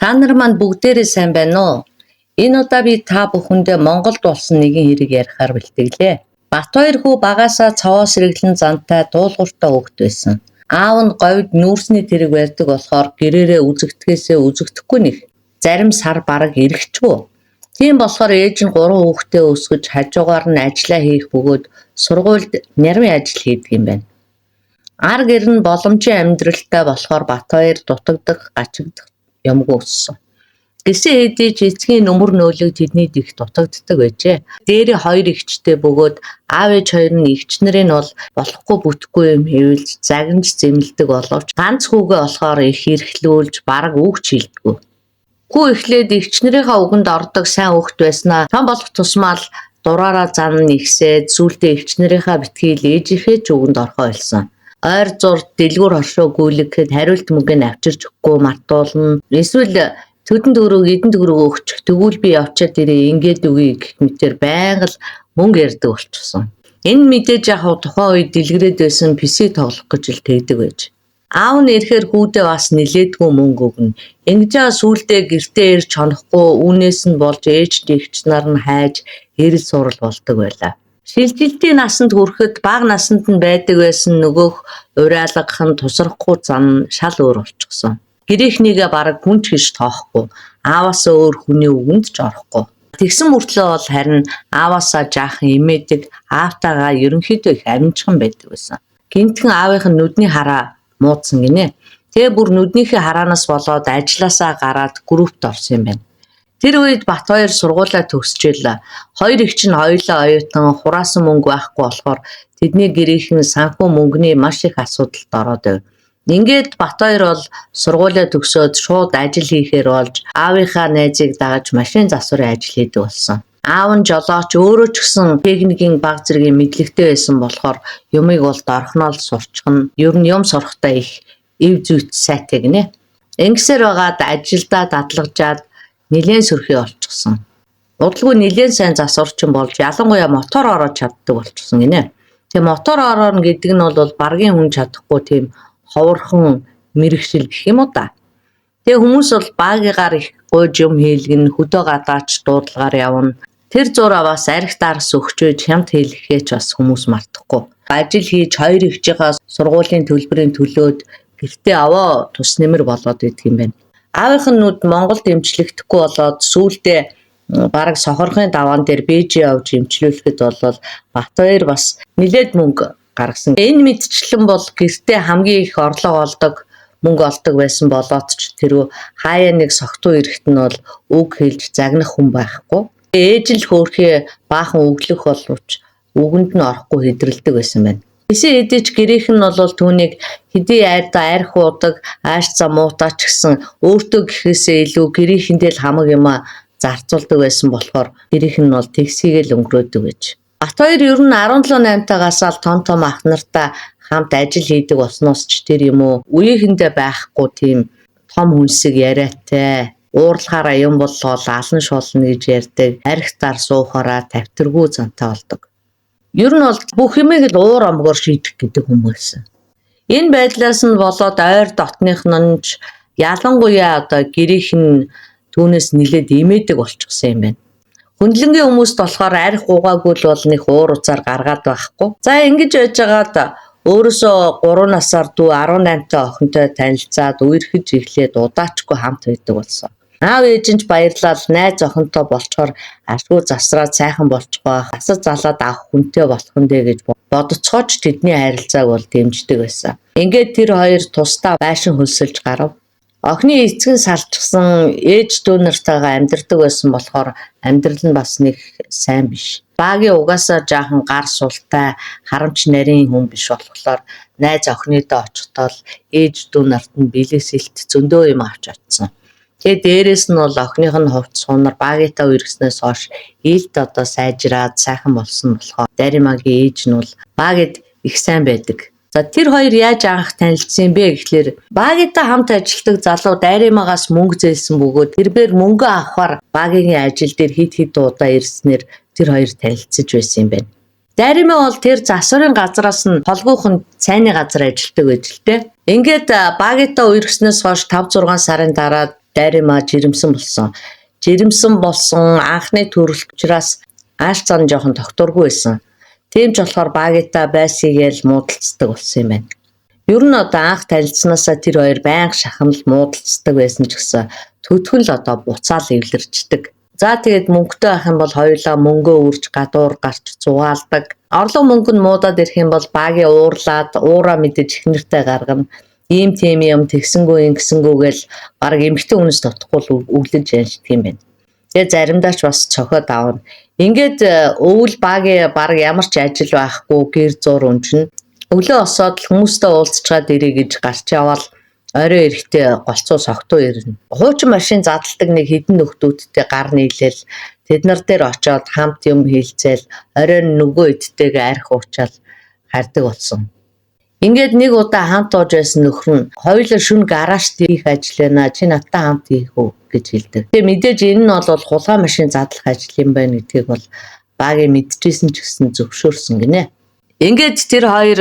Та нар маань бүгдээрээ сайн байна уу? Энэ удаа би та бүхэндээ Монголд болсон нэгэн хэрэг ярихаар бэлтгэлээ. Батбаяр хүү багаасаа цаваас сэргэлэн зантай дуулууртай хөвгт байсан. Аав нь говьд нүүрсний тэрэг барьдаг болохоор гэрээрээ үзэгдэхээсээ үзэгдэхгүй нэг. Зарим сар бараг ирэхчгүй. Тийм болохоор ээж нь 3 хүүхдээ өсгөж хажуугаар нь ажиллаа хийх бөгөөд сургуульд нярмын ажил хийдэг юм байна. Ар гэр нь боломжийн амьдралтай болохоор Батбаяр дутагдах, гачигдах юмгүй өссөн. Гэсэн хэдий ч эцгийн нөмөр нөөлөг тэднийд их дутагддаг байжээ. Дээрээ 2 эгчтэй бөгөөд аав ээж хоёр нь эгч нарын бол болохгүй бүтэхгүй юм хэвэлж загнаж зэмлдэг боловч ганц хүүгээ болохоор их эрхлүүлж бараг үг чилдэггүй. Хүү эхлээд эгч нарынхаа үгэнд ордог сайн хүүхэд байснаа том болох тусмаа л дураараа зан нэгсээд сүүлдээ эгч нарынхаа битгийл ээжийнхээ ч үгэнд орхоо болсон. Ойр зур дэлгүүр хоршоо гүйлгэхэд хариулт мөнгөнд авчирч өгөхгүй мартуулна. Эсвэл төдөн төгрөг эдэн төгрөг өгчих тэгвэл би явчаад ирээ ингээд үгүй гэх мэтээр байнга л мөнгө ярьдаг болчихсон. Энэ мэдээж яг тухайн үед дэлгэрээд байсан PC тоглох гэж л тэгдэг байж. Аав нь ирэхээр хүүдээ бас нилээдгүй мөнгө өгнө. Ингэж сүүлдээ гэртээ ирж чонохгүй үүнээс нь болж ээж дэгч нар нь хайж эрэл сурал болдог байлаа. Шилжилтийн насанд хүрэхэд бага насанд нь байдаг байсан нөгөөх уриалгах нь тусрахгүй зам шал өөр болчихсон. Гэрийнхнийгээ бараг хүн ч гэж тоохгүй. Ааваасаа өөр хүний үгэнд ч орохгүй. Тэгсэн мөртлөө бол харин ааваасаа жаахан имээдэг, аавтайгаа ерөнхийдөө их амжихан байдаг байсан. Гинтхэн аавынх нь нүдний хараа муудсан гинэ. Тэгээ бүр нүднийхээ хараанаас болоод ажилласаа гараад группт орсон юм байна. Тэр үед Батбаяр сургуулаа төгсчээл. 2 эгч нь хоёулаа оюутан хураасан мөнгө байхгүй болохоор тэдний гэрийнхэн санхүү мөнгөний маш их асуудалд ороод байв. Ингээд Батбаяр бол сургуулаа төгсөөд шууд ажил хийхээр болж аавынхаа найзыг дагаж машин засварын ажил хийдэг болсон. Аав нь жолооч өөрөө ч гэсэн техникийн баг зэргийн мэдлэгтэй байсан болохоор юмыг бол дорхнол сурчих нь ер нь юм сурахтаа их эв зүйт сайтай гинэ. Ингэсээр байгаад ажилдаа дадлагжаад нэлээд сөрхий болчихсон. Удалгүй нэлээд сайн засварчин болж ялангуяа мотор ороод чаддаг болчихсон гинэ. Тэгээ мотор ороорно гэдэг нь бол баргийн хүн чадахгүй тийм ховорхон мэрэгшил гэх юм уу да. Тэгээ хүмүүс бол багыгаар их гойж юм хийлгэн хөдөө гадаач дуудлагаар явна. Тэр зураа бас арх дарс өгчөөж хямд хийлгэхээ ч бас хүмүүс мартахгүй. Ажил хийж 2 эгчийнхаа сургуулийн төлбөрийн төлөөд гэртээ аваа тус нэмэр болоод идэх юм байна. Аавынх нь нүд Монголд эмчлэгдэхгүй болоод сүүлдээ бараг сохорхын даваан дээр Бээжин явж эмчлүүлэхэд бол Батбаяр бас нэлээд мөнгө гаргасан. Энэ мэдчлэн бол гэртээ хамгийн их орлого олдог, мөнгө олдог байсан болоод ч тэрөө хаяа нэг согтуу эрэхт нь бол үг хэлж загнах хүн байхгүй. Ээж л хөөрхөө баахан өглөх боловч үгэнд нь орохгүй хэдрэлдэг байсан байна. Гэсэн хэдий ч гэрийнх нь бол түүнийг хэдий айрдаа арх уудаг, ааш зам муутаач гэсэн өөртөө гэхээсээ илүү гэрийнхэндээ л хамаг юм зарцуулдаг байсан болохоор гэрийнх нь бол тэгсийгээл өнгөрөөдөг гэж. Батбаяр ер нь 17-8 тагаас л том ах нартаа хамт ажил хийдэг болсноос ч тэр юм уу үеийнхэндээ байхгүй тийм том хүнсэг яриатай, уурлахаараа юм боллоо алан шуулна гэж ярьдаг, архитаар суухаараа тавтаргүй зантай болдог. Ер нь бол бүх юмыг л уур амгаар шийдэх гэдэг хүмүүс. Энэ байдлаас нь болоод ойр дотных нь ч ялангуяа одоо гэрийнх нь түүнээс нэлээд имээдэг болчихсон юм байна. Хүндлэнгийн хүмүүст болохоор арх уугаагүй л бол нэг уур уцаар гаргаад байхгүй. За ингэж байж байгаад өөрөөсөө 3 насаар дүү 18 та охинтой танилцаад үерхэж эхлээд удаачгүй хамт байдаг болсон. Аав ээж нь баярлал найз охинтой болчоор ашгүй засраад сайхан болчихгоо асар залаад авах хүнтэй болох нь дээ гэж бодцооч тэдний харилцааг бол дэмждэг байсан. Ингээд тэр хоёр тусдаа байшин хөлсөлж гарав. Охины эцэг нь салчсан ээж дүү нартайгаа амьдардаг байсан болохоор амьдрал нь бас нэг сайн биш. Багийн угаасаа жаахан гар султай харамч нарийн хүн биш болохоор найз охиныдоо очихдоо ээж дүү нарт нь бэлэсэлт зөндөө юм авч очсон. Тэгээ дээрэс нь бол охиных нь хувьд сунар багитаа үргэснээс хойш ээлт одоо сайжраад сайхан болсон болохоор Даримагийн ээж нь бол багид их сайн байдаг. За тэр хоёр яаж анх танилцсан бэ гэхлээр багитаа хамт ажилладаг залуу Даримагаас мөнгө зээлсэн бөгөөд тэрээр мөнгө авахар багийн ажил дээр хид удаа ирснээр тэр хоёр танилцж байсан юм байна. Дарима бол тэр засварын газраас нь холгүйхэн цайны газар ажилладаг байж л дээ. Ингээд багитаа үргэснээс хойш 5-6 сарын дараа дайрмаа жирэмсэн болсон. Жирэмсэн болсон анхны төрөлх учраас ааш цан жоохон тогтургүй байсан. Тийм ч болохоор багита байсгээл муудалцдаг болсон юм байна. Ер нь одоо анх танилцсанаасаа тэр хоёр байнга шахамл муудалцдаг байсан ч гэсэн төдхөн л одоо буцаал эвлэрчдэг. За тэгээд мөнгөтэй байх юм бол хоёулаа мөнгөө үрж гадуур гарч зугаалдаг. Орлого мөнгө нь муудаад ирэх юм бол багийн уурлаад уураа мэдэж их нэртэй гаргана. Ийм тийм юм тэгсэнгүү ингэсэнгүүгээл баг эмхтэй хүнс тутахгүй өглөж яншдаг юм байна. Тэгээ заримдаа ч бас цохоод аавна. Ингээд өвөл багийн баг ямар ч ажил байхгүй гэр зур унжина. Өглөө осоод хүмүүстэй уулзчаад ирээ гэж гарч явал орой эрэхтэй голцоо согтуу ирнэ. Хуучин машин задлдаг нэг хэдэн нөхдүүдтэй гар нийлээл тэд нар дээр очиод хамт юм хийлцээл орой нөгөө идтэйгээ арх уучаал хардаг болсон. Ингээд нэг удаа хамт ууж байсан нөхөр нь хоёулаа шүн гаражт хийх ажиллана чи надтай хамт хийх үү гэж хэлдэг. Тэгээ мэдээж энэ нь бол хулгай машин задлах ажил юм байна гэдгийг бол багийн мэдчихсэн ч гэсэн зөвшөөрсөн гинэ. Ингээд тэр хоёр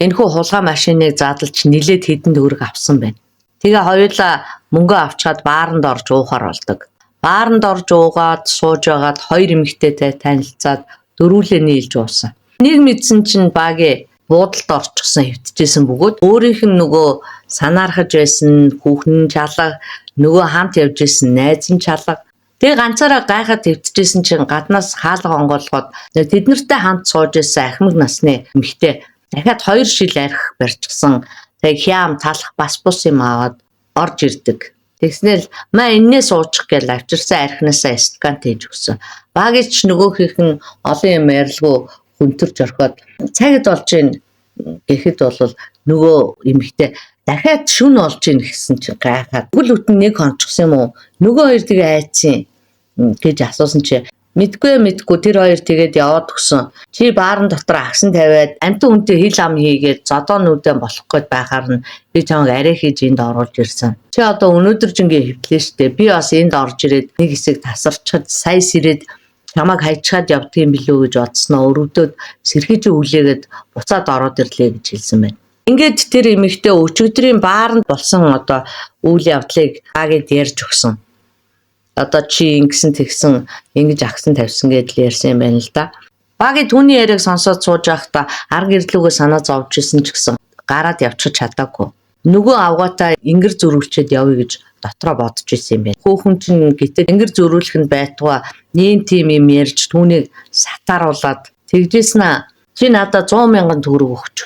энэхүү хулгай машиныг задлж нилээд хэдэн төгрөг авсан байна. Тэгээ хоёулаа мөнгө авчгаад бааранд орж уухаар болдог. Бааранд орж уугаад сууж байгаад хоёр эмэгтэйтэй танилцаад дөрүүлээ нийлж уусан. Нэг мэдсэн чинь багийн буудалд орчихсон хэвтчихсэн бөгөөд өөрийнх нь нөгөө санаархаж байсан хүүхэн чалга нөгөө хамт явж байсан найз нь чалга. Тэгээ ганцаараа гайхаад хэвтчихсэн чинь гаднаас хаалга онгоолгоод тэд нартай хамт сууж байсан ахмад насны эмэгтэй дахиад 2 шил арх барьчихсан. Тэгээ хям талах бас бус юм аваад орж ирдэг. Тэгснээр маа энэс суучих гэж авчирсан архинасаа стакан тээж өгсөн. Багич нөгөөхийнх нь олон юм ярилгүй хүнтэрж орхиод цагт болж ийн гэхэд бол нөгөө эмэгтэй дахиад шүн олж ийн гэсэн чи гайхаад үл үтэн нэг хонцсон юм уу? Нөгөө хоёр тэгээ айцсан гэж асуусан чи мэдгүй тэр хоёр тэгээд яваад өгсөн. Чи баарын дотор агсан тавиад амтан хүнтэй хил ам хийгээд зодоонуудаа болох гээд байхаар нь би чамайг арай хийж энд оруулж ирсэн. Чи одоо өнөөдөр жингээ хэвлээ штэ. Би бас энд орж ирээд нэг хэсэг тасарчаад сая сэрээд чамайг хайчаад явдгийм билүү гэж бодсноо өрөвдөд сэрхэж үлээгээд буцаад ороод ирлээ гэж хэлсэн байна. Ингээд тэр эмэгтэй өчигдрийн бааранд болсон одоо үйл явдлыг багид ярьж өгсөн. Одоо чи ингэсэн тэгсэн ингэж агсан тавьсан гэдэл ярьсан юм байна л да. Багийн түүний яриаг сонсоод сууж байхдаа арга гэрлүүгээ санаа зовж исэн ч гэсэн гараад явчих чадаагүй. Нөгөө авгаатаа ингэр зөрүүлчихэд явъя гэж дотроо бодож исэн юм байна. Хөөхөн чинь гэтэл ингэр зөрүүлэх нь байтугай нэм тийм юм ярьж түүнийг сатааруулаад тэгжсэн чи надад 100,000 төгрөг өгч.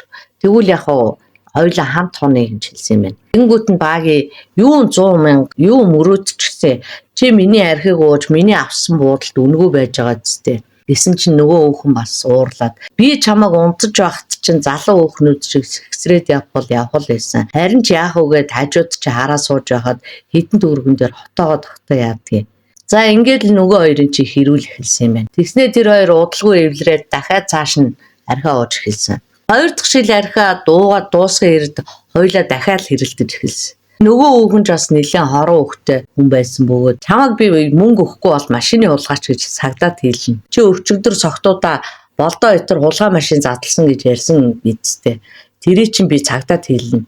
Тэгвэл яг хоёулаа хамт хонё гэж хэлсэн юм байна. Тэнгүүт нь багийн юу 100,000 юу мөрөөдчихсэн. Чи миний архийг ууж миний авсан буудалд үнэгүй байж байгаа зү. Гэсэн чинь нөгөө хүүхэн бас уурлаад би чамайг унтаж байхад чинь залуу хүүхнүүд шиг сэгсрээд явбал байсан. Харин ч яах вгээд хажууд чи хараа сууж байхад хитэн төгрөгөн дээр хотоогоо тогтоо яадгийг. За ингээд л нөгөө хоёрын чи хэрүүл эхэлсэн юм байна. Тэгснээ тэр хоёр удалгүй эвлэрээд дахиад цааш нь архиа ууж эхэлсэн. Хоёр дахь шил архиа дуугаад дуусгын хэрэг хоёлаа дахиад хэрэлдэж эхэлсэн. Нөгөө хүүхэн ч бас нэлээд хорон хөхтэй хүн байсан бөгөөд чамайг би мөнгө өгөхгүй бол машины хулгайч гэж сагдаад хэлнэ. Чи өчигдөр согтуудаа болдоо итэр хулгай машин задлсан гэж ярьсан бидтэй. Тэрийг чинь би цагдаад хэлнэ.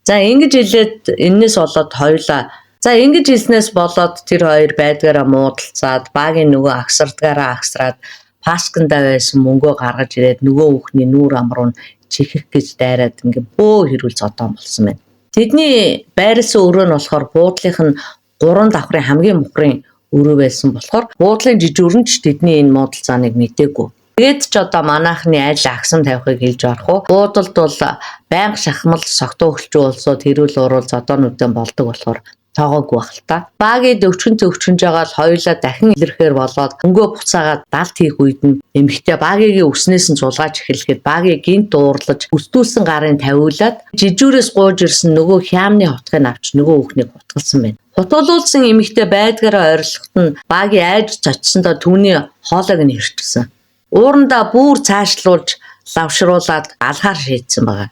За ингэж хэлээд энэс болоод хоёлаа ингэж хэлснээс болоод тэр хоёр байдгаараа муудалцаад багийн нөгөө агсардгаараа агсраад паскандаа байсан мөнгөө гаргаж ирээд нөгөө хүүхний нүүр амруу чихэх гэж дайраад ингээ бөө хэрүүл зодон болсон байна. Тэдний байрлсан өрөө нь болохоор буудлынх нь 3 давхрын хамгийн мухрын өрөө байсан болохоор буудлын жижигүрэн ч тэдний энэ муудалцааныг мэдээгүй. Тэгээд ч одоо манайхны айл агсан тавихыг хэлж арах уу. Буудалд бол байнга шахмал согтуу хөлчөө улсууд хэрүүл уруул зодоонуудын болдог болохоор тоогоогүй байх л та. Багийн төвчж байгаа л хоёулаа дахин илэрхээр болоод өнгөө буцаагаад далд хийх үед нь эмэгтэй багийн өснөөс нь сулгааж эхлэхэд багийн гинт дуурлаж өстүүлсэн гарын тавиулаад жижүүрээс гууж ирсэн нөгөө хямны хотхыг авч нөгөө хүүхнийг хутгалсан байна. Хутгалуулсан эмэгтэй байдгаараа ойрлоход нь багийн айж цочсондоо түүний хоолойг нь хэрчсэн. Уурандаа бүр цаашлуулж лавшруулад алхаар шийдсэн байгаа.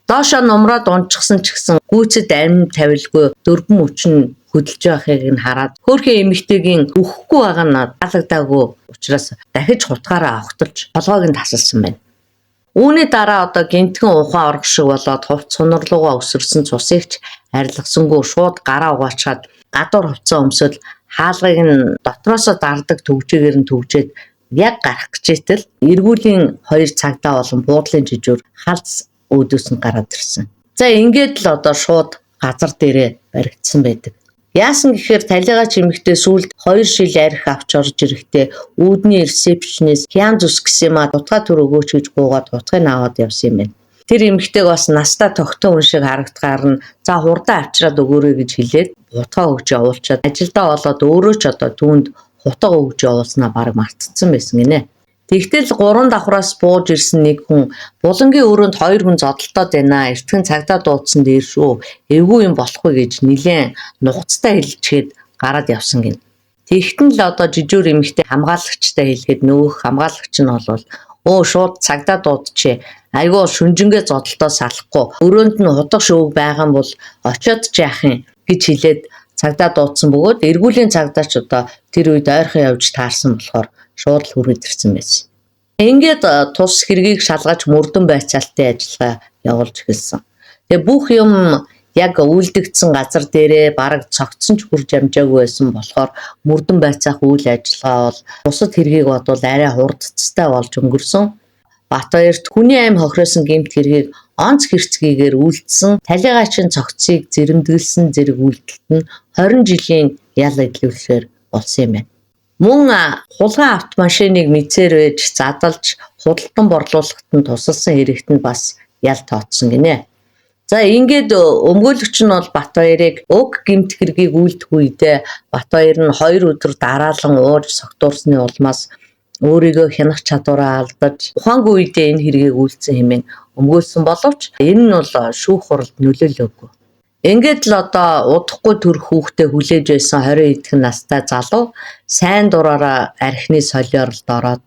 Доошоо нумраад унчихсан ч гэсэн гүйцэд амин тавилгүй дөрвөн өчн хөдөлж байхыг нь хараад хөөрхөн эмэгтэйгийн өхгүй байгаа нь таалагдаагүй учраас дахиж хутгаараа авахталж толгойг нь тасалсан байна. Үүний дараа одоо гинтгэн ухаан орох шиг болоод хувц сунарлуугаа өсөрсөн цусыг ч арилгасангүй шууд гараа угаачаад гадуур хувцас өмсөд хаалгыг нь дотроосоо дардаг төвжээгээр нь төвжээд яг гарах гэжээтэл эргүүлийн 2 цагдаа болон буудлын жижүүр халз өөдөөс нь гараад ирсэн. За ингээд л одоо шууд газар дээрээ баригдсан байдаг. Яасан гэхээр талигач эмэгтэй сүүлд 2 шил арх авч орж ирэхдээ үүдний ресепшнист хян зүс гэсэн ма дутгаа төр өгөөч гэж гуугаад дутгыг аваад явсан юм байна. Тэр эмэгтэйг бас настаа тогтсон хүн шиг харагдгаар нь за хурдан авчираад өгөөрэй гэж хэлээд дутгаа өгч явуулчаад ажилдаа болоод өөрөө ч одоо түүнд хутга өгж явуулснаа бараг мартцсан байсан гинэ. Тэгтэл 3 давхраас бууж ирсэн нэг хүн булангийн өрөөнд 2 хүн зодолтоод байна. Эртхэн цагдаа дуудсан дээр шүү. Эвгүй юм болохгүй гэж нилээн нухацтай хэлчихэд гараад явсан гин. Тэгтэн л одоо жижүүр эмэгтэй хамгаалагчтай хэлэхэд нөгөөх хамгаалагч нь болвол өө шууд цагдаа дуудчихэ. Айгуу шүнжингээ зодолтоо салахгүй. Өрөөнд нь хутга шүүг байгаа юм бол очиод ч яах юм гэж хэлээд цагдаа дуудсан бөгөөд эргүүлийн цагдаач одоо тэр үед ойрхон явж таарсан болохоор шууд л хүрээд ирсэн байсан. Ингээд тус хэргийг шалгаж мөрдөн байцаалтын ажиллагаа явуулж эхэлсэн. Тэгээ бүх юм яг үйлдэгдсэн газар дээрээ бараг цогцсон ч хүрж амжаагүй байсан болохоор мөрдөн байцаах үйл ажиллагаа бол бусад хэргийг бодвол арай хурдцтай болж өнгөрсөн. Батбаярт хүний аим хохиросон гэмт хэргийг онц хэрцгийгээр үйлдсэн талигаачийн цогцыг зэрэмдэглэсэн зэрэг үйлдэлт нь 20 жилийн ял идэвхлэхээр болсон юм байна. Мөн хулгайн автомашиныг мэдсээр байж задалж худалдан борлуулахад нь тусалсан хэрэгт нь бас ял тооцсон гинэ. За ингээд өмгөөлөгч нь бол Батбаярыг уг гэмт хэргийг үйлдэх үедээ Батбаяр нь 2 өдөр дараалан ууж согтуурсны улмаас өөрийгөө хянах чадвараа алдаж ухаангүй үедээ энэ хэргийг үйлдсэн хэмээн өмгөөлсөн боловч энэ нь бол шүүх хуралд нөлөөлөөгүй. Ингээд л одоо удахгүй төрөх хүүхдээ хүлээж байсан 20 эдхэн настай залуу сайн дураараа архины солиоролд ороод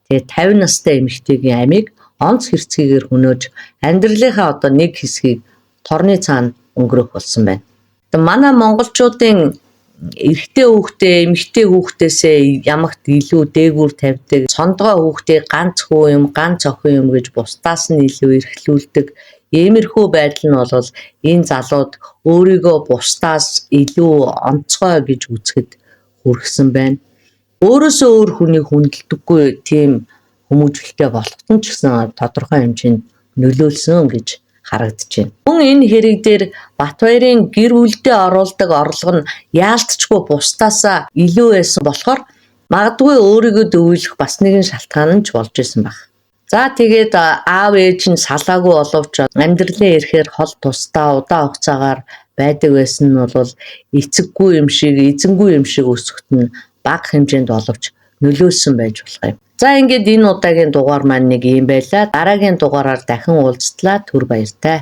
тэгээ 50 настай эмэгтэйгийн амийг онц хэрцгийгээр хөнөөж амьдралынхаа одоо нэг хэсгийг торны цаана өнгөрөх болсон байна. Манай монголчуудын эрэгтэй хүүхдээ эмэгтэй хүүхдээсээ ямагт илүү дээгүүр тавьдаг, цондгоо хүүхдийг ганц хүү юм, ганц охин юм гэж бусдаас нь илүү эрхлүүлдэг. Иймэрхүү байдал нь бол энэ залууд өөрийгөө бусдаас илүү онцгой гэж үзэхэд хүргэсэн байна. Өөрөөсөө өөр хүнийг хүндэлдэггүй тийм хүмүүжлэлтэй болохт нь ч гэсэн тодорхой хэмжээнд нөлөөлсөн гэж харагдаж байна. Мөн энэ хэрэг дээр Батбаярын гэр бүлдээ оруулдаг орлого нь яалтчгүй бусдаасаа илүү байсан болохоор магадгүй өөрийгөө дөвөөлөх бас нэгэн шалтгаан нь ч болж исэн баг. За тэгээд аав ээж нь салаагүй боловч амьдралын эрхээр хол тусдаа удаан хугацаагаар байдаг байсан нь бол эцэггүй юм шиг, эзэнгүй юм шиг өсөхт нь бага хэмжээнд боловч нөлөөлсөн байж болох юм. За ингээд энэ удаагийн дугаар маань нэг юм байлаа. Дараагийн дугаараар дахин уулзтлаа. Түр баяртай.